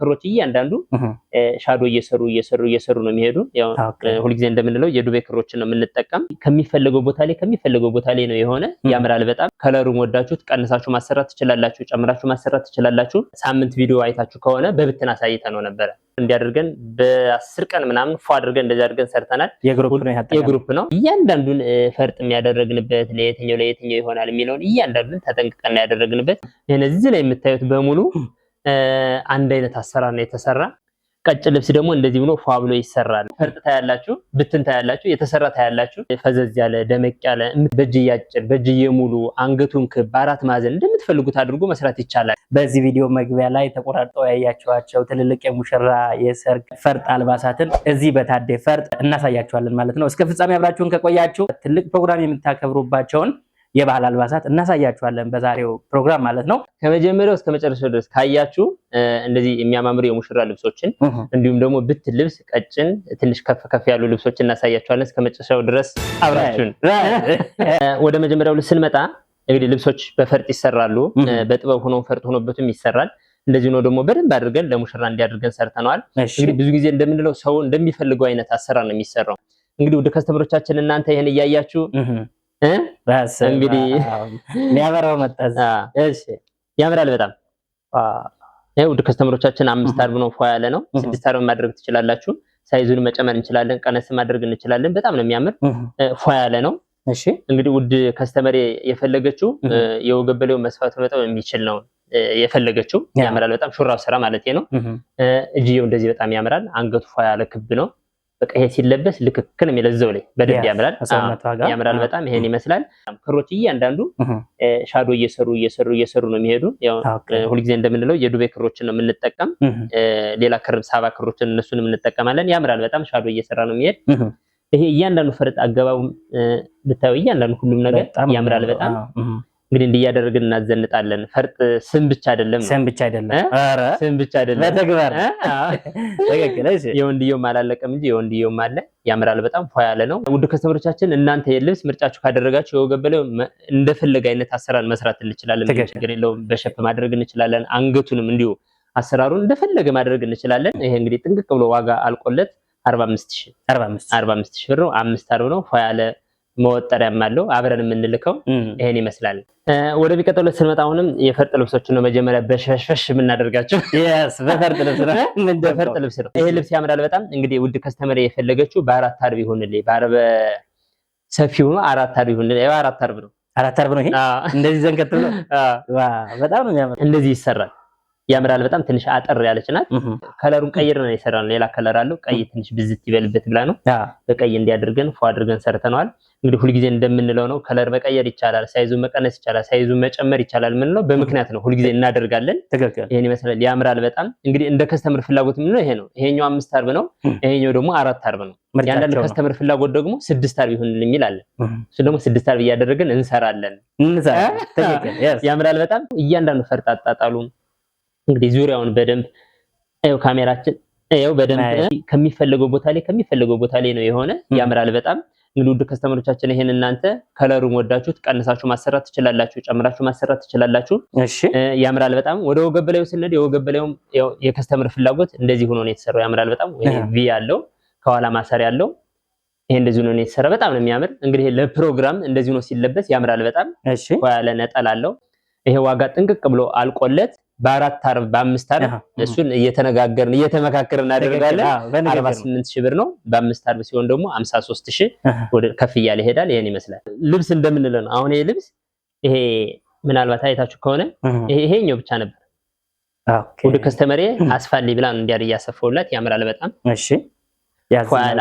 ክሮች እያንዳንዱ ሻዶ እየሰሩ ነው የሚሄዱ። ያው ሁልጊዜ እንደምንለው የዱቤ ክሮችን ነው የምንጠቀም። ከሚፈልገው ቦታ ላይ ነው የሆነ ያምራል በጣም። ከለሩን ወዳችሁት ቀንሳችሁ ማሰራት ትችላላችሁ፣ ጨምራችሁ ማሰራት ትችላላችሁ። ሳምንት ቪዲዮ አይታችሁ ከሆነ በብትን አሳይተ ነው ነበር እንዲያደርገን በ10 ቀን ምናምን ፏ አድርገን እንደዛ አድርገን ሰርተናል። የግሩፕ ነው እያንዳንዱን ፈርጥ የሚያደርግንበት ለየትኛው ይሆናል የሚለውን እያንዳንዱን ተጠንቅቀን ያደረግንበት። እዚህ ላይ የምታዩት በሙሉ አንድ አይነት አሰራር ነው የተሰራ። ቀጭ ልብስ ደግሞ እንደዚህ ብሎ ፏ ብሎ ይሰራል። ፈርጥ ታያላችሁ፣ ብትን ታያላችሁ፣ የተሰራ ታያላችሁ። ፈዘዝ ያለ ደመቅ ያለ በእጅ ያጭር በእጅ ሙሉ አንገቱን ክብ አራት ማዕዘን እንደምትፈልጉት አድርጎ መስራት ይቻላል። በዚህ ቪዲዮ መግቢያ ላይ ተቆራርጠው ያያችኋቸው ትልልቅ የሙሽራ የሰርግ ፈርጥ አልባሳትን እዚህ በታዴ ፈርጥ እናሳያችኋለን ማለት ነው። እስከ ፍጻሜ አብራችሁን ከቆያችሁ ትልቅ ፕሮግራም የምታከብሩባቸውን የባህል አልባሳት እናሳያችኋለን በዛሬው ፕሮግራም ማለት ነው። ከመጀመሪያው እስከ መጨረሻው ድረስ ካያችሁ እንደዚህ የሚያማምሩ የሙሽራ ልብሶችን እንዲሁም ደግሞ ብት ልብስ ቀጭን ትንሽ ከፍ ያሉ ልብሶችን እናሳያችኋለን። እስከ መጨረሻው ድረስ አብራችሁን። ወደ መጀመሪያው ልብስ ስንመጣ እንግዲህ ልብሶች በፈርጥ ይሰራሉ። በጥበብ ሆኖ ፈርጥ ሆኖበትም ይሰራል። እንደዚህ ነው ደግሞ በደንብ አድርገን ለሙሽራ እንዲያደርገን ሰርተናል። እንግዲህ ብዙ ጊዜ እንደምንለው ሰው እንደሚፈልገው አይነት አሰራር ነው የሚሰራው። እንግዲህ ወደ ከስተመሮቻችን እናንተ ይሄን እያያችሁ እንግዲህ የሚያበራው መጣዝ እሺ ያምራል በጣም። ውድ ከስተመሮቻችን 5 አርብ ነው ፏ ያለ ነው። 6 አርብ ማድረግ ትችላላችሁ። ሳይዙን መጨመር እንችላለን፣ ቀነስ ማድረግ እንችላለን። በጣም ነው የሚያምር ፏ ያለ ነው። እሺ እንግዲህ ውድ ከስተመሬ የፈለገችው የወገበሌው መስፋት መጠን የሚችል ነው የፈለገችው። ያምራል በጣም ሹራብ ስራ ማለት ነው። እጅየው እንደዚህ በጣም ያምራል። አንገቱ ፏ ያለ ክብ ነው። በቃ ይሄ ሲለበስ ልክክን የሚለዘው ላይ በደንብ ያምራል በጣም። ይሄን ይመስላል። ክሮች እያንዳንዱ ሻዶ እየሰሩ ነው የሚሄዱ። ያው ሁልጊዜ እንደምንለው የዱቤ ክሮችን ነው የምንጠቀም። ሌላ ክር ሳባ ክሮችን እነሱንም እንጠቀማለን። ያምራል በጣም ሻዶ እየሰራ ነው የሚሄድ። ይሄ እያንዳንዱ ፈርጥ አገባቡ ብታዩ እያንዳንዱ ሁሉም ነገር ያምራል በጣም። እንግዲህ እንዲያደርግን እናዘንጣለን። ፈርጥ ስም ብቻ አይደለም። ኧረ ስም ብቻ አይደለም በተግባር ተገከለሽ። የወንድየውም አላለቀም እንጂ የወንድየውም አለ። ያምራል በጣም ፏ ያለ ነው። ውድ ከስተመሮቻችን እናንተ የልብስ ምርጫችሁ ካደረጋችሁ የወገበለው እንደፈለገ አይነት አሰራር መስራት እንችላለን። ችግር የለውም። በሸፕ ማድረግ እንችላለን። አንገቱንም እንዲሁ አሰራሩን እንደፈለገ ማድረግ እንችላለን። ይሄ እንግዲህ ጥንቅቅ ብሎ ዋጋ አልቆለት 45000 ብር ነው። 5 አርብ ነው ፏ ያለ መወጠሪያም አለው። አብረን የምንልከው ይሄን ይመስላል። ወደ ቢቀጥለው ስንመጣ አሁንም የፈርጥ ልብሶችን ነው መጀመሪያ በሸሽፈሽ የምናደርጋቸው። በፈርጥ ልብስ ነው። በፈርጥ ልብስ ነው። ይሄ ልብስ ያምራል በጣም። እንግዲህ ውድ ከስተመር የፈለገችው በ4 አርብ ይሁንልኝ፣ በአርበ ሰፊው ነው 4 አርብ ይሁንልኝ። ያው 4 አርብ ነው። 4 አርብ ነው። ይሄ እንደዚህ ዘንከት ብሎ በጣም ነው የሚያምር። እንደዚህ ይሰራል። ያምራል በጣም። ትንሽ አጠር ያለች ናት። ከለሩን ቀይር ነው የሰራነው። ሌላ ከለር አለው። ቀይ ትንሽ ብዝት ይበልበት ብላ ነው በቀይ እንዲያደርገን ፏ አድርገን ሰርተናል። እንግዲህ ሁልጊዜ እንደምንለው ነው ከለር መቀየር ይቻላል፣ ሳይዙን መቀነስ ይቻላል፣ ሳይዙን መጨመር ይቻላል። ምን ነው በምክንያት ነው ሁልጊዜ እናደርጋለን። ይሄን ይመስላል። ያምራል በጣም። እንግዲህ እንደ ከስተመር ፍላጎት ምን ነው ይሄ ነው። ይሄኛው 5 አርብ ነው፣ ይሄኛው ደግሞ 4 አርብ ነው። ያንዳንድ ከስተመር ፍላጎት ደግሞ 6 አርብ ይሁንልኝ ይላል። እሱ ደግሞ 6 አርብ እያደረግን እንሰራለን። ያምራል በጣም። እያንዳንዱ ፈርጥ አጣጣሉ እንግዲህ ዙሪያውን በደንብ አይው ካሜራችን አይው በደንብ ከሚፈልገው ቦታ ላይ ነው የሆነ። ያምራል በጣም። እንግዲህ ውድ ከስተመሮቻችን ይሄን እናንተ ከለሩን ወዳችሁት ቀንሳችሁ ማሰራት ትችላላችሁ፣ ጨምራችሁ ማሰራት ትችላላችሁ። እሺ ያምራል በጣም። ወደ ወገበሌው ስንሄድ የወገበሌውም የከስተመር ፍላጎት እንደዚህ ሆኖ ነው የተሰራው። ያምራል በጣም። ይሄ ቪ ያለው ከኋላ ማሰሪያ ያለው ይሄ እንደዚህ ሆኖ ነው የተሰራ። በጣም ነው የሚያምር። እንግዲህ ለፕሮግራም እንደዚህ ሆኖ ሲለበስ ያምራል በጣም። እሺ ያለ ነጠላ አለው። ይሄ ዋጋ ጥንቅቅ ብሎ አልቆለት በ4 አርብ በ5 አርብ እሱን እየተመካከርን እናደርጋለን። 48000 ብር ነው። በ5 አርብ ሲሆን ደግሞ 53000 ወደ ከፍ እያለ ይሄዳል። ይሄን ይመስላል። ልብስ እንደምንለው ነው። አሁን ይሄ ልብስ ይሄ ምናልባት አይታችሁ ከሆነ ይሄኛው ብቻ ነበር። ወደ ከስተመሬ አስፋልይ ብላ እንዲያር እያሰፈውላት ያምራል በጣም። እሺ ፏያላ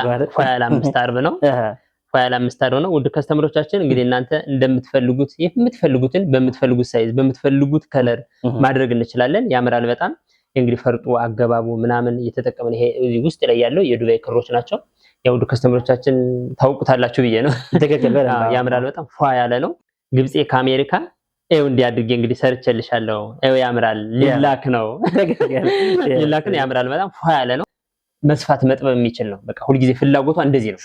5 አርብ ነው። ፏያላ 5 አርብ ነው። ውድ ከስተመሮቻችን እንግዲህ እናንተ እንደምትፈልጉት የምትፈልጉትን በምትፈልጉት ሳይዝ በምትፈልጉት ከለር ማድረግ እንችላለን። ያምራል በጣም። እንግዲህ ፈርጡ አገባቡ ምናምን እየተጠቀመን ይሄ ውስጥ ላይ ያለው የዱባይ ክሮች ናቸው። ያው ውድ ከስተመሮቻችን ታውቁታላችሁ ብዬ ነው። ያምራል በጣም ፏ ያለ ነው። ግብጽ ከአሜሪካ ይሄው እንዲያድርጌ እንግዲህ ሰርቼልሻለሁ። ይሄው ያምራል። ሊላክ ነው። ያምራል በጣም ፏ ያለ ነው። መስፋት መጥበብ የሚችል ነው። በቃ ሁሉ ጊዜ ፍላጎቷ እንደዚህ ነው።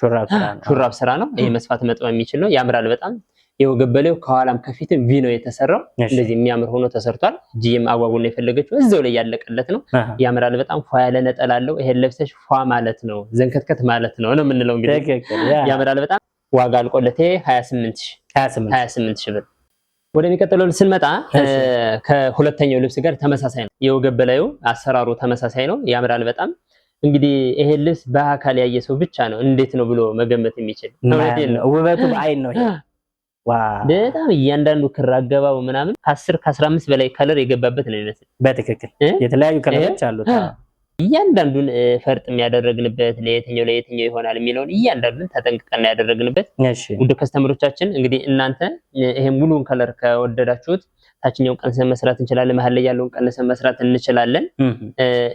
ሹራብ ስራ ነው። ይሄ መስፋት መጥበብ የሚችል ነው። ያምራል በጣም። የወገብ በላዩ ከኋላም ከፊትም ቪ ነው የተሰራው። እንደዚህ የሚያምር ሆኖ ተሰርቷል። እጅዬም አጓጉል ነው የፈለገችው እዛው ላይ ያለቀለት ነው። ያምራል በጣም ፏ ያለ ነጠላ አለው። ይሄን ለብሰሽ ፏ ማለት ነው ዘንከትከት ማለት ነው የምንለው እንግዲህ ያምራል በጣም። ዋጋ አልቆለት 28 ሺህ ብር። ወደሚቀጥለው ስንመጣ ከሁለተኛው ልብስ ጋር ተመሳሳይ ነው። የወገብ በላዩ አሰራሩ ተመሳሳይ ነው። ያምራል በጣም። እንግዲህ ይሄ ልብስ በአካል ያየ ሰው ብቻ ነው እንዴት ነው ብሎ መገመት የሚችል ውበቱ በአይን ነው። በጣም እያንዳንዱ ክር አገባቡ ምናምን 10 ከ15 በላይ ከለር የገባበት ነው የሚመስል። በትክክል የተለያዩ ከለሮች አሉት። እያንዳንዱን ፈርጥ የሚያደረግንበት ለየትኛው ይሆናል የሚለውን እያንዳንዱን ተጠንቅቀን ያደረግንበት። ውድ ከስተመሮቻችን እንግዲህ እናንተ ይሄ ሙሉን ከለር ከወደዳችሁት ታችኛውን ቀንሰን መስራት እንችላለን። መሀል ላይ ያለውን ቀንሰን መስራት እንችላለን።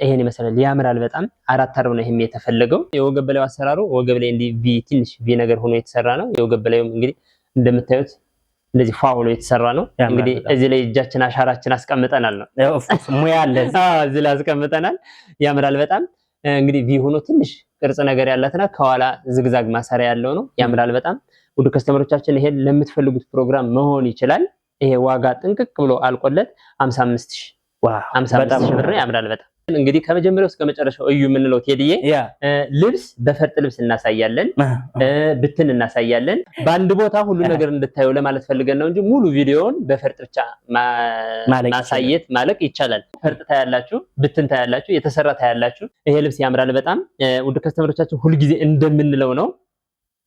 ይሄን ይመስላል። ያምራል በጣም። 4 አርብ ነው ይሄም የተፈለገው። የወገብ በላዩ አሰራሩ ወገብ ላይ እንዲህ ቪ ትንሽ ቪ ነገር ሆኖ የተሰራ ነው። የወገብ በላዩም እንግዲህ እንደምታዩት እንደዚህ ፋውሎ የተሰራ ነው። እንግዲህ እዚህ ላይ እጃችን አሻራችን አስቀምጠናል ነው ሙያ አለ እዚህ ላይ አስቀምጠናል። ያምራል በጣም። እንግዲህ ቪ ሆኖ ትንሽ ቅርጽ ነገር ያላትና ከኋላ ዝግዛግ ማሰሪያ ያለው ነው። ያምራል በጣም። ውድ ከስተመሮቻችን ይሄን ለምትፈልጉት ፕሮግራም መሆን ይችላል። ይሄ ዋጋ ጥንቅቅ ብሎ አልቆለት 55,000 ብር ነው። ያምራል በጣም። እንግዲህ ከመጀመሪያው እስከ መጨረሻው እዩ የምንለው ቴዲዬ ልብስ በፈርጥ ልብስ እናሳያለን፣ ብትን እናሳያለን። በአንድ ቦታ ሁሉ ነገር እንድታዩ ለማለት ፈልገን ነው እንጂ ሙሉ ቪዲዮውን በፈርጥ ብቻ ማሳየት ማለቅ ይቻላል። ፈርጥ ታያላችሁ፣ ብትን ታያላችሁ፣ የተሰራ ታያላችሁ። ይሄ ልብስ ያምራል በጣም። ውድ ከስተመሮቻችን ሁልጊዜ እንደምንለው ነው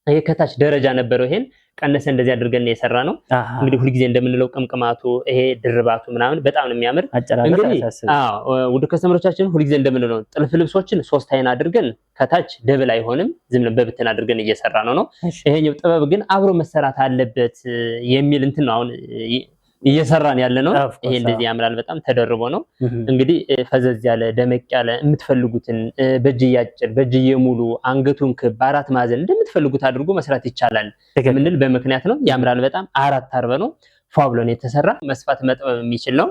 ይሄ ከታች ደረጃ ነበረው። ይሄን ቀነሰ እንደዚህ አድርገን የሰራ ነው። እንግዲህ ሁልጊዜ እንደምንለው ቅምቅማቱ ይሄ ድርባቱ ምናምን በጣም ነው የሚያምር። እንግዲህ ውድ ከስተመሮቻችን ሁልጊዜ እንደምንለው ጥልፍ ልብሶችን 3 አይን አድርገን ከታች ደብል አይሆንም፣ ዝም ብለን በብትን አድርገን እየሰራ ነው። ይሄኛው ጥበብ ግን አብሮ መሰራት አለበት የሚል እንትን ነው አሁን እየሰራን ያለ ነው። ይሄ እንደዚህ ያምራል በጣም። ተደርቦ ነው እንግዲህ ፈዘዝ ያለ ደመቅ ያለ የምትፈልጉትን በእጅዬ አጭር በእጅዬ ሙሉ አንገቱን ክብ 4 ማዕዘን እንደምትፈልጉት አድርጎ መስራት ይቻላል ምንል በምክንያት ነው። ያምራል በጣም። 4 አርብ ነው። ፋብሎን የተሰራ መስፋት መጥበብ የሚችል ነው።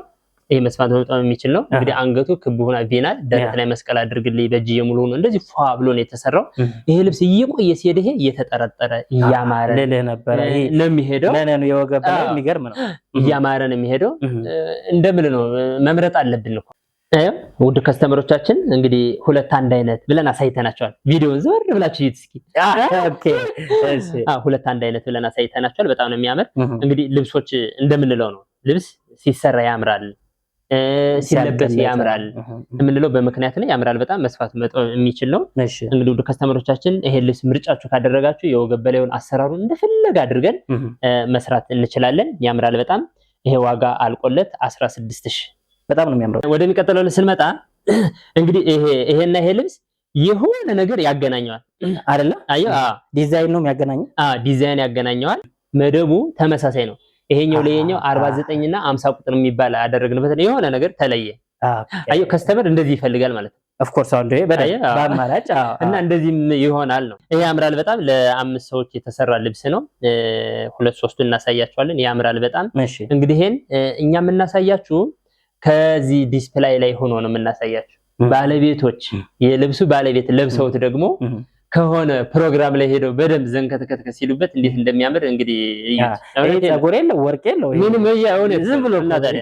ይሄ መስፋት መጥበብ የሚችል ነው። እንግዲህ አንገቱ ክብ ሆና ቪናል ደረት ላይ መስቀል አድርግልኝ በእጅዬ ሙሉ ነው እንደዚህ ፋብሎን የተሰራው። ይሄ ልብስ እየቆየ ሲሄድ ይሄ እየተጠረጠረ እያማረ ነበር ነው የሚሄደው። ለነኑ የወገብ ላይ የሚገርም ነው። እያማረ ነው የሚሄደው። እንደምን ነው መምረጥ አለብን እኮ። ውድ ከስተመሮቻችን እንግዲህ 2 አንድ አይነት ብለን አሳይተናቸዋል። ቪዲዮውን ዘወር ብላችሁ ይት እስኪ። እሺ 2 አንድ አይነት ብለን አሳይተናቸዋል። በጣም ነው የሚያምር። እንግዲህ ልብሶች እንደምንለው ነው። ልብስ ሲሰራ ያምራል፣ ሲለበስ ያምራል የምንለው በምክንያት ነው። ያምራል በጣም። መስፋት መጥበብ የሚችል ነው። እንግዲህ ውድ ከስተመሮቻችን ይሄ ልብስ ምርጫችሁ ካደረጋችሁ የወገብ በላዩን አሰራሩን እንደፈለገ አድርገን መስራት እንችላለን። ያምራል በጣም። ይሄ ዋጋ አልቆለት 16,000 በጣም ነው የሚያምረው። ወደሚቀጥለው ስንመጣ እንግዲህ ይሄና ይሄ ልብስ የሆነ ነገር ያገናኘዋል አይደለ? አዩ ዲዛይን ነው የሚያገናኘው። ዲዛይን ያገናኘዋል። መደቡ ተመሳሳይ ነው። ይሄኛው ለየኛው 49 እና 50 ቁጥር የሚባል አደረግንበት የሆነ ነገር ተለየ። አዩ ከስተመር እንደዚህ ይፈልጋል ማለት ነው። ኦፍ ኮርስ አሁን ይሄ በአማራጭ እና እንደዚህም ይሆናል ነው። ይሄ ያምራል በጣም። ለ5 ሰዎች የተሰራ ልብስ ነው። 2-3 እናሳያቸዋለን። ያምራል በጣም። እንግዲህ ይሄን እኛ የምናሳያችሁ ከዚህ ዲስፕላይ ላይ ሆኖ ነው የምናሳያችሁ። ባለቤቶች የልብሱ ባለቤት ለብሰውት ደግሞ ከሆነ ፕሮግራም ላይ ሄደው በደንብ ዘንከተከተ ሲሉበት እንዴት እንደሚያምር እንግዲህ እዩት። ፀጉር የለው ወርቅ የለው ምንም ያው ነው ዝም ብሎ እና ታዲያ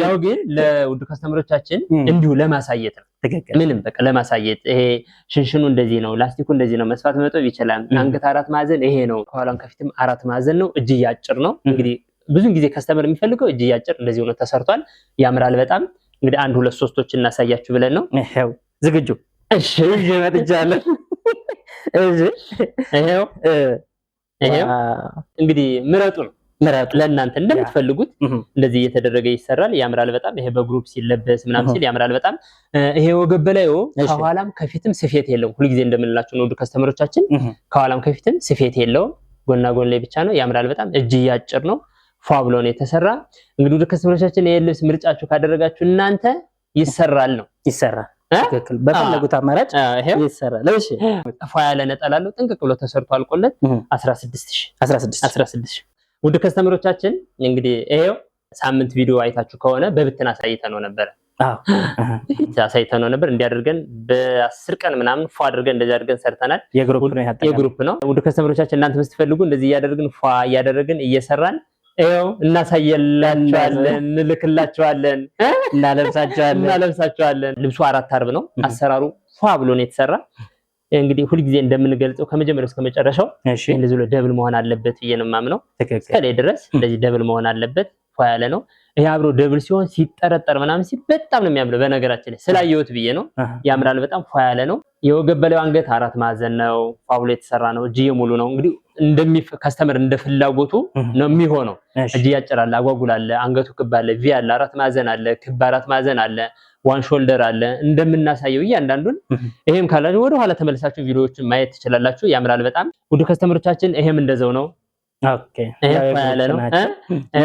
ያው ግን ለውድ ከስተመሮቻችን እንዲሁ ለማሳየት ነው። ምንም በቃ ለማሳየት ይሄ ሽንሽኑ እንደዚህ ነው፣ ላስቲኩ እንደዚህ ነው፣ መስፋት መጥበብ ይችላል። አንገት 4 ማዕዘን ይሄ ነው፣ ከኋላም ከፊትም 4 ማዕዘን ነው። እጅዬ አጭር ነው። እንግዲህ ብዙ ጊዜ ከስተመር የሚፈልገው እጅዬ አጭር እንደዚህ ሆኖ ተሰርቷል። ያምራል በጣም። እንግዲህ 1-2-3 እናሳያችሁ ብለን ነው። ይሄው ዝግጁ። እሺ መጥቻለሁ። ይሄው እንግዲህ ምረጡ ነው። ለእናንተ እንደምትፈልጉት እንደዚህ እየተደረገ ይሰራል። ያምራል በጣም። ይሄ በግሩፕ ሲለበስ ምናምን ሲል ያምራል በጣም። ይሄ ወገብ በላዩ ከኋላም ከፊትም ስፌት የለውም። ሁሉ ጊዜ እንደምንላችሁ ነው ውድ ከስተመሮቻችን፣ ከኋላም ከፊትም ስፌት የለውም። ጎና ጎን ላይ ብቻ ነው። ያምራል በጣም። እጅዬ አጭር ነው። ፋብሎን የተሰራ እንግዲህ ውድ ከስተመሮቻችን ይሄ ልብስ ምርጫችሁ ካደረጋችሁ እናንተ ይሰራል ነው። ይሰራል ትክክል። በፈለጉት አማራጭ ይሰራል። እሺ ፋ ያለ ነጠላ አለው። ጥንቅቅ ብሎ ተሰርቶ አልቆለት 16,000 ውድ ከስተመሮቻችን እንግዲህ ይሄው ሳምንት ቪዲዮ አይታችሁ ከሆነ በብትን አሳይተነው ነበር። አሳይተነው ነበር። እንዲያደርገን በ10 ቀን ምናምን ፏ አድርገን እንደዚህ አድርገን ሰርተናል። የግሩፕ ነው። ውድ ከስተመሮቻችን እናንተ ምትፈልጉ እንደዚህ እያደረግን ፏ እያደረግን እየሰራን ይኸው እናሳየላችኋለን፣ እንልክላችኋለን፣ እናለብሳችኋለን። ልብሱ 4 አርብ ነው። አሰራሩ ፏ ብሎ ነው የተሰራ። እንግዲህ ሁልጊዜ እንደምንገልጸው ከመጀመሪያው እስከ መጨረሻው እንደዚህ ብሎ ደብል መሆን አለበት ብዬ ነው የማምነው። እስከላይ ድረስ እንደዚህ ደብል መሆን አለበት። ፏ ያለ ነው። ይሄ አብሮ ደብል ሲሆን ሲጠረጠር ምናምን በጣም ነው የሚያምረው። በነገራችን ላይ ስላየሁት ብዬ ነው። ያምራል። በጣም ፏ ያለ ነው። የወገብ በላዩ አንገት 4 ማዕዘን ነው። ፏ ብሎ የተሰራ ነው። እጅ ሙሉ ነው። እንግዲህ ከስተመር እንደፍላጎቱ ነው የሚሆነው። እጅ ያጭራል፣ አጓጉላል፣ አንገቱ ክብ አለ፣ ቪ አለ፣ 4 ማዕዘን አለ፣ ክብ 4 ማዕዘን አለ፣ ዋን ሾልደር አለ። እንደምናሳየው እያንዳንዱን ይሄም ካላችሁ ወደ ኋላ ተመልሳችሁ ቪዲዮዎችን ማየት ትችላላችሁ። ያምራል በጣም ውድ ከስተመሮቻችን። ይሄም እንደዛው ነው። ኦኬ ፏ ያለ ነው።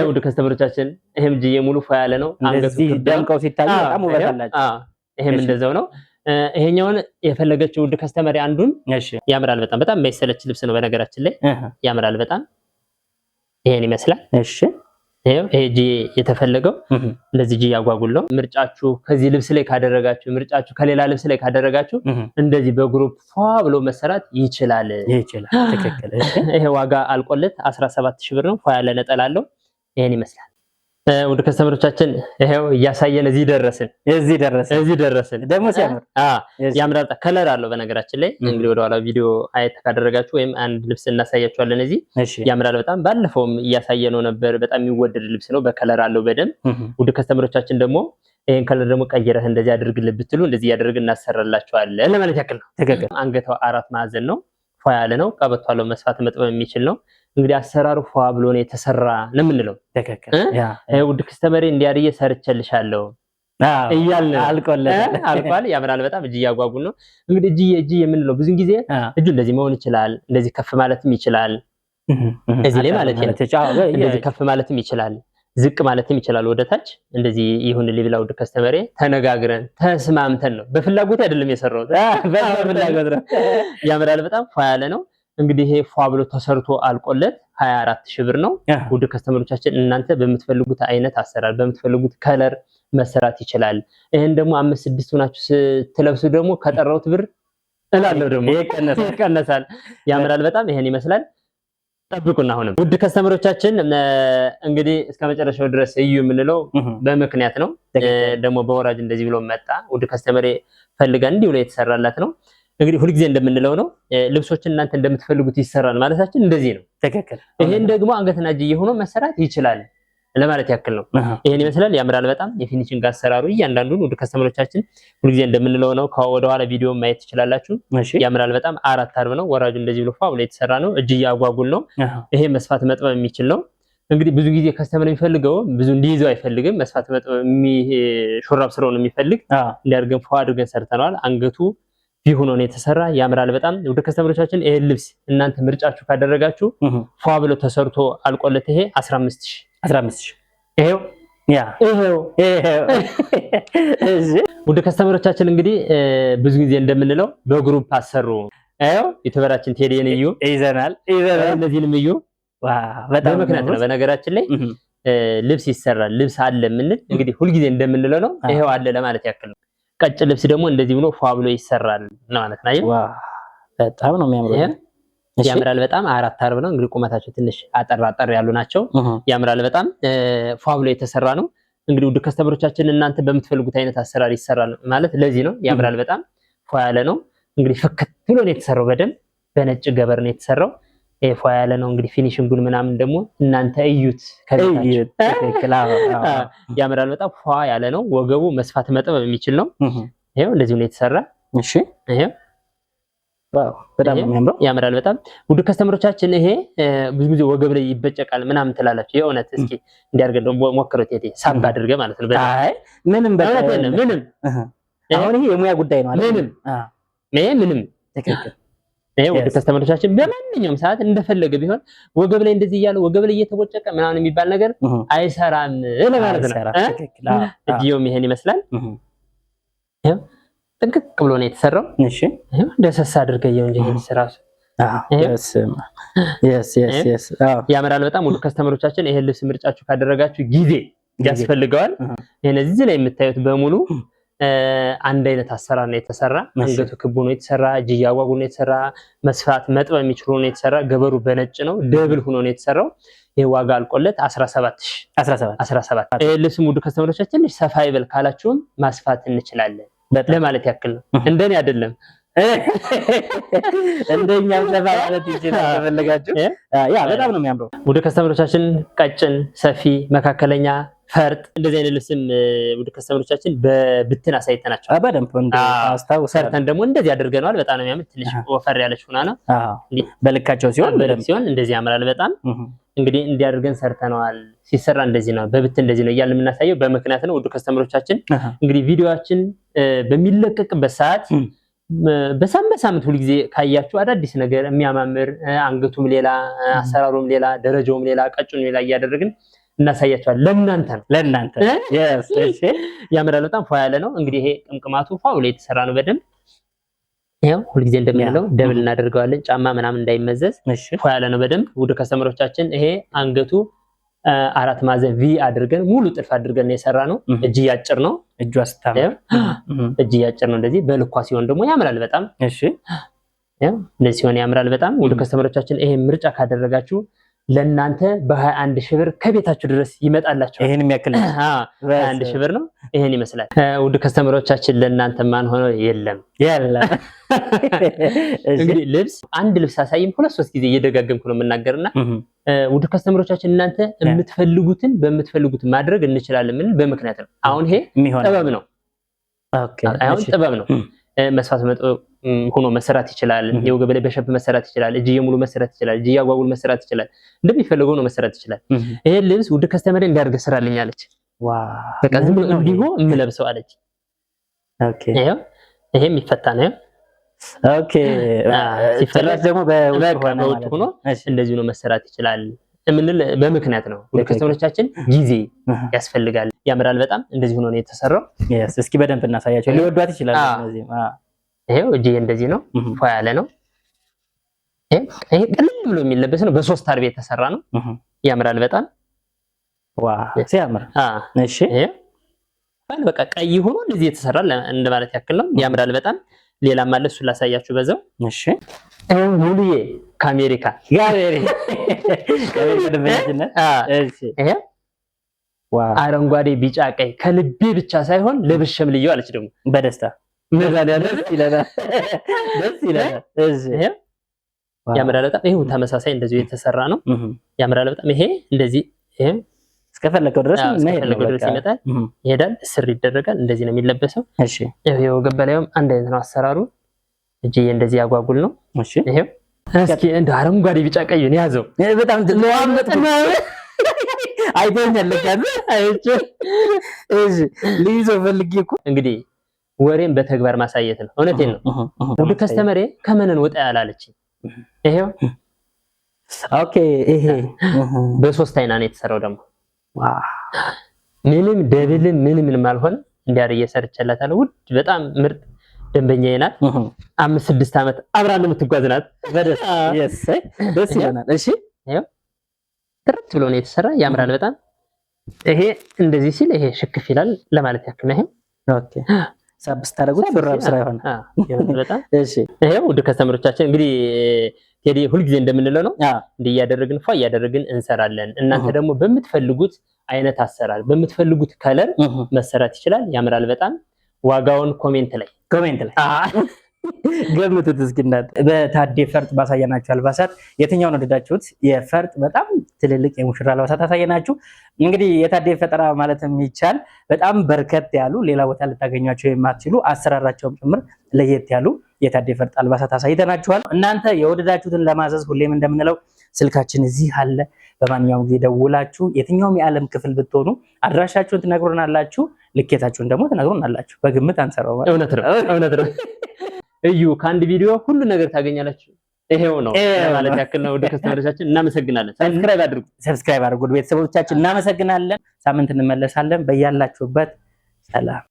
ውድ ከስተመሮቻችን ይሄም እጅዬ ሙሉ ፏ ያለ ነው። አንገቱ ደምቀው ሲታዩ በጣም ውበት አላቸው። ይሄም እንደዛው ነው። ይሄኛውን የፈለገችው ውድ ከስተመሪ አንዱን ያምራል በጣም በጣም የማይሰለች ልብስ ነው። በነገራችን ላይ ያምራል በጣም ይሄን ይመስላል። እሺ ይሄ እጅ የተፈለገው እንደዚህ እጅ ያጓጉል ነው። ምርጫችሁ ከዚህ ልብስ ላይ ካደረጋችሁ፣ ምርጫችሁ ከሌላ ልብስ ላይ ካደረጋችሁ እንደዚህ በግሩፕ ፏ ብሎ መሰራት ይችላል። ትክክል። ይሄ ዋጋ አልቆለት 17000 ብር ነው። ፏ ያለ ነጠላ አለው። ይሄን ይመስላል። ውድ ከስተመሮቻችን ይሄው እያሳየን እዚህ ደረስን። ደግሞ ሲያምር ያምራል። ከለር አለው በነገራችን ላይ እንግዲህ ወደ ኋላ ቪዲዮ አየት ካደረጋችሁ ወይም አንድ ልብስ እናሳያችኋለን። እዚህ ያምራል በጣም ባለፈውም እያሳየነው ነበር። በጣም የሚወደድ ልብስ ነው። በከለር አለው በደንብ። ውድ ከስተመሮቻችን ደግሞ ይሄን ከለር ደግሞ ቀይረህ እንደዚህ አድርግልህ ብትሉ እንደዚህ ያደርግ እናሰራላችኋለን ለማለት ያክል ነው። ትክክል። አንገቷ 4 ማዕዘን ነው። ፏ ያለ ነው። ቀበቷ አለው መስፋት መጥበብ የሚችል ነው። እንግዲህ አሰራሩ ፏ ብሎ ነው የተሰራ ነው የምንለው። ተከከለ ውድ ከስተመሬ እንዲያርየ ሰርቸልሻለሁ እያልን አልቋል። ያምራል በጣም እጅ ያጓጉል ነው። እንግዲህ እጅ የምንለው ብዙ ጊዜ እጁ እንደዚህ መሆን ይችላል። እንደዚህ ከፍ ማለትም ይችላል። እዚህ ላይ ማለት ነው። እንደዚህ ከፍ ማለትም ይችላል። ዝቅ ማለትም ይችላል። ወደታች እንደዚህ ይሁን ሊብላ ውድ ከስተመሬ ተነጋግረን ተስማምተን ነው። በፍላጎት አይደለም የሰራሁት፣ በፍላጎት ነው። ያምራል በጣም ፏ ያለ ነው። እንግዲህ ይሄ ፏ ብሎ ተሰርቶ አልቆለት 24000 ብር ነው። ውድ ከስተመሮቻችን እናንተ በምትፈልጉት አይነት አሰራር በምትፈልጉት ከለር መሰራት ይችላል። ይሄን ደግሞ 5-6 ሆናችሁ ስትለብሱ ደግሞ ከጠራውት ብር እላለሁ ደግሞ ይቀነሳል። ያምራል በጣም ይሄን ይመስላል። ጠብቁና አሁንም ውድ ከስተመሮቻችን እንግዲህ እስከመጨረሻው ድረስ እዩ የምንለው በምክንያት ነው። ደግሞ በወራጅ እንደዚህ ብሎ መጣ። ውድ ከስተመሬ ፈልጋ እንዲህ ብሎ የተሰራላት ነው። እንግዲህ ሁልጊዜ እንደምንለው ነው ልብሶችን እናንተ እንደምትፈልጉት ይሰራል ማለታችን እንደዚህ ነው። ተከከለ ይሄን ደግሞ አንገትና እጅ ሆኖ መሰራት ይችላል ለማለት ያክል ነው። ይሄን ይመስላል። ያምራል በጣም የፊኒሺንግ አሰራሩ እያንዳንዱን ውድ ከስተመሮቻችን ሁልጊዜ እንደምንለው ነው። ወደ ኋላ ቪዲዮ ማየት ትችላላችሁ። ያምራል በጣም 4 አርብ ነው። ወራጁ እንደዚህ ብሎ ፏ ብሎ የተሰራ ነው። እጅ ያጓጉል ነው። ይሄ መስፋት መጥበብ የሚችል ነው። እንግዲህ ብዙ ጊዜ ከስተመር የሚፈልገው ብዙ እንዲይዘው አይፈልግም። መስፋት መጥበብ ሹራብ ስራው ነው የሚፈልግ። እንዲያርገን ፏ አድርገን ሰርተናል። አንገቱ ቢሆን ነው የተሰራ። ያምራል በጣም ውድ ከስተመሮቻችን ይሄ ልብስ እናንተ ምርጫችሁ ካደረጋችሁ ፏ ብሎ ተሰርቶ አልቆለት ይሄ 15000 ይሄው ውድ ከስተመሮቻችን እንግዲህ ብዙ ጊዜ እንደምንለው በግሩፕ አሰሩ። ይሄው ዩቲዩበራችን ቴዲን እዩ ይዘናል። እነዚህንም እዩ በጣም ምክንያት ነው። በነገራችን ላይ ልብስ ይሰራል። ልብስ አለ የምንል እንግዲህ ሁልጊዜ እንደምንለው ነው። ይሄው አለ ለማለት ያክል ነው። ቀጭ ልብስ ደግሞ እንደዚህ ብሎ ፏ ብሎ ይሰራል ማለት ነው። በጣም ነው የሚያምረው። ያምራል በጣም 4 አርብ ነው። እንግዲህ ቁመታቸው ትንሽ አጠር ያሉ ናቸው። ያምራል በጣም ፏ ብሎ የተሰራ ነው። እንግዲህ ውድ ከስተመሮቻችን እናንተ በምትፈልጉት አይነት አሰራር ይሰራል ማለት ለዚህ ነው። ያምራል በጣም ፏ ያለ ነው። እንግዲህ ፍክት ብሎ ነው የተሰራው። በደንብ በነጭ ገበር ነው የተሰራው። ፏ ያለ ነው። እንግዲህ ፊኒሺንጉን ምናምን ደግሞ እናንተ እዩት ከቤታችሁ። ያምራል በጣም ፏ ያለ ነው። ወገቡ መስፋት መጥበብ የሚችል ነው። ይሄው እንደዚህ ነው የተሰራ። እሺ ይሄው ዋው በጣም የሚያምረው ያምራል በጣም ውድ ከስተመሮቻችን። ይሄ ብዙ ጊዜ ወገብ ላይ ይበጨቃል ምናምን ትላላችሁ። የእውነት እስኪ እንዲያርገን ደግሞ ሞክሩት። ሳብ አድርገህ ማለት ነው። አይ ምንም ምንም አሁን ይሄ የሙያ ጉዳይ ነው አይደል? ምንም ትክክል። ይሄ ውድ ከስተመሮቻችን በማንኛውም ሰዓት እንደፈለገ ቢሆን ወገብ ላይ እንደዚህ እያለ ወገብ ላይ እየተቦጨቀ ምናምን የሚባል ነገር አይሰራም ለማለት ነው። ትክክል። እጂውም ይሄን ይመስላል። ይሄው ጥንቅቅ ብሎ ነው የተሰራው። እሺ ይሄው ደሰስ አድርገው እንጂ የተሰራው ያምራል በጣም ውድ ከስተመሮቻችን። ይሄን ልብስ ምርጫችሁ ካደረጋችሁ ጊዜ ያስፈልገዋል። ይሄን እዚህ ላይ የምታዩት በሙሉ አንድ አይነት አሰራር ነው የተሰራ። አንገቱ ክቡ ነው የተሰራ፣ እጅያው አጓጉል ነው የተሰራ፣ መስፋት መጥበብ የሚችሉ ነው የተሰራ። ገበሩ በነጭ ነው፣ ደብል ሆኖ ነው የተሰራው። ይሄ ዋጋ አልቆለት 17 ይሄ ልብስ ውድ ከስተመሮቻችን ትንሽ ሰፋ ይበል ካላችሁም ማስፋት እንችላለን ለማለት ያክል ነው። እንደኔ አይደለም እንደኛም ሰፋ ማለት ይችላል ተፈለጋችሁ። ያ በጣም ነው የሚያምረው። ውድ ከስተመሮቻችን ቀጭን፣ ሰፊ፣ መካከለኛ፣ ፈርጥ እንደዚህ አይነት ልብስም ውድ ከስተመሮቻችን በብትን አሳይተናቸው በደንብ አስታውሰን ሰርተን ደግሞ እንደዚህ አድርገናል። በጣም ነው የሚያምር። ትንሽ ወፈር ያለች ሆና ነው በልካቸው ሲሆን እንደዚህ ያምራል በጣም። እንግዲህ እንዲያደርገን ሰርተናል። ሲሰራ እንደዚህ ነው፣ በብትን እንደዚህ ነው እያልን የምናሳየው በምክንያት ነው። ውድ ከስተመሮቻችን እንግዲህ ቪዲዮአችን በሚለቀቅበት ሰዓት በሳምንት ሁሉ ጊዜ ካያችሁ አዳዲስ ነገር የሚያማምር አንገቱም ሌላ አሰራሩም ሌላ ደረጃውም ሌላ ቀጭኑ ሌላ እያደረግን እናሳያችኋለን። ለእናንተ እሺ ያምራል በጣም ፏ ያለ ነው። እንግዲህ ይሄ ቅምቅማቱ ፏ ብሎ የተሰራ ነው በደንብ። ያው ሁሉ ጊዜ እንደምንለው ደብል እናደርገዋለን ጫማ ምናምን እንዳይመዘዝ። ፏ ያለ ነው በደንብ ውድ ከስተመሮቻችን። ይሄ አንገቱ 4 ማዕዘን ቪ አድርገን ሙሉ ጥልፍ አድርገን የሰራ ነው። እጅ ያጭር ነው። እጁ አስታም እጅ ያጭር ነው። እንደዚህ በልኳ ሲሆን ደግሞ ያምራል በጣም። እሺ ያው እንደዚህ ሲሆን ያምራል በጣም። ውድ ከስተመሮቻችን ይሄ ምርጫ ካደረጋችሁ ለእናንተ በ21 ሺህ ብር ከቤታችሁ ድረስ ይመጣላችሁ። ይሄን የሚያክል 21 ሺህ ብር ነው። ይሄን ይመስላል ውድ ከስተመሮቻችን። ለእናንተ ማን ሆኖ የለም። እንግዲህ ልብስ አንድ ልብስ አሳይም 2-3 ጊዜ እየደጋገምኩ ነው የምናገርና ውድ ከስተመሮቻችን እናንተ የምትፈልጉትን በምትፈልጉት ማድረግ እንችላለን። ምን በምክንያት ነው። አሁን ይሄ ጥበብ ነው። አሁን ጥበብ ነው። መስፋት ሆኖ መሰራት ይችላል። የወገብ ላይ በሸፕ መሰራት ይችላል። እጅዬ ሙሉ መሰራት ይችላል። እጅዬ አጓጉል መሰራት ይችላል። እንደሚፈልገው ነው መሰራት ይችላል። ይሄ ልብስ ውድ ከስተመሬ እንዲያርገ ስራልኝ አለች። በቃ ዝም ብሎ እንዲሁ የምለብሰው አለች። ይሄ የሚፈታ ነው። ሲፈላስ ደግሞ በውጭ ሆኖ እንደዚህ ነው መሰራት ይችላል የምንል በምክንያት ነው። ውድ ከስተመሮቻችን ጊዜ ያስፈልጋል። ያምራል በጣም። እንደዚህ ሆኖ ነው የተሰራው። እስኪ በደንብ እናሳያቸው፣ ሊወዷት ይችላል። እነዚህ ይሄው እጅ እንደዚህ ነው፣ ፏ ያለ ነው። ይሄ ቀለል ብሎ የሚለበስ ነው። በ3 አርብ የተሰራ ነው። ያምራል በጣም። ሲያምር። እሺ ይሄ በቃ ቀይ ሆኖ እንደዚህ የተሰራ እንደማለት ያክል ነው። ያምራል በጣም። ሌላም አለ፣ እሱን ላሳያችሁ በዛው። እሺ ሙሉዬ ከአሜሪካ ይሄ አረንጓዴ ቢጫ ቀይ ከልቤ ብቻ ሳይሆን ለብሸም ልየው አለች ደግሞ በደስታ ያምራል በጣም። ይሄው ተመሳሳይ እንደዚህ የተሰራ ነው። ያምራል በጣም። ይሄ እንደዚህ ይሄ እስከፈለከው ድረስ ይመጣል፣ ይሄዳል፣ ስር ይደረጋል። እንደዚህ ነው የሚለበሰው። እሺ ይሄው ገበላዩም አንድ አይነት ነው አሰራሩ። እጅዬ እንደዚህ ያጓጉል ነው። እሺ ይሄው እስኪ እንደ አረንጓዴ ቢጫ ቀዩን ያዘው በጣም ለዋመጥ ነው አይተኛል ለካዝ አይቼ እሺ ልይዞ ፈልጌ እኮ እንግዲህ ወሬን በተግባር ማሳየት ነው። እውነቴን ነው። ውድ ከስተመሬ ከመነን ወጣ ያላለች ይሄው ይሄ በ3 አይና ነው የተሰራው ደግሞ ምንም ደብል ምንም አልሆነ እንዲያርየ ሰርቻላታለሁ። ውድ በጣም ምርጥ ደንበኛዬ ናት። 5-6 ዓመት አብራን የምትጓዝ ናት። ደስ ይለናል። እሺ ይሄው ጥርት ብሎ ነው የተሰራ። ያምራል በጣም። ይሄ እንደዚህ ሲል ይሄ ሽክፍ ይላል ለማለት ያክል ነው። ሳብስ ታደርጉት ሹራብ ስራ ይሆን በጣም። እሺ ይሄው ውድ ከስተመሮቻችን እንግዲህ ቴዲ ሁልጊዜ እንደምንለው ነው እንዲህ እያደረግን ፏ እያደረግን እንሰራለን። እናንተ ደግሞ በምትፈልጉት አይነት አሰራር በምትፈልጉት ከለር መሰራት ይችላል። ያምራል በጣም። ዋጋውን ኮሜንት ላይ ገምቱት እስኪ እናንተ። በታዴ ፈርጥ ባሳየናችሁ አልባሳት የትኛውን ወደዳችሁት? የፈርጥ በጣም ትልልቅ የሙሽራ አልባሳት አሳየናችሁ። እንግዲህ የታዴ ፈጠራ ማለት የሚቻል በጣም በርከት ያሉ ሌላ ቦታ ልታገኟቸው የማትችሉ አሰራራቸውም ጭምር ለየት ያሉ የታዴ ፈርጥ አልባሳት አሳይተናችኋል። እናንተ የወደዳችሁትን ለማዘዝ ሁሌም እንደምንለው ስልካችን እዚህ አለ። በማንኛውም ጊዜ ደውላችሁ የትኛውም የዓለም ክፍል ብትሆኑ አድራሻችሁን ትነግሩናላችሁ፣ ልኬታችሁን ደግሞ ትነግሩናላችሁ። በግምት አንሰራው ማለት እውነት ነው። እዩ ከአንድ ቪዲዮ ሁሉ ነገር ታገኛላችሁ። ይሄው ነው ማለት ያክል ነው። ውድ ከስተመሮቻችን እናመሰግናለን። ሰብስክራይብ አድርጉ። ቤተሰቦቻችን እናመሰግናለን። ሳምንት እንመለሳለን። በያላችሁበት ሰላም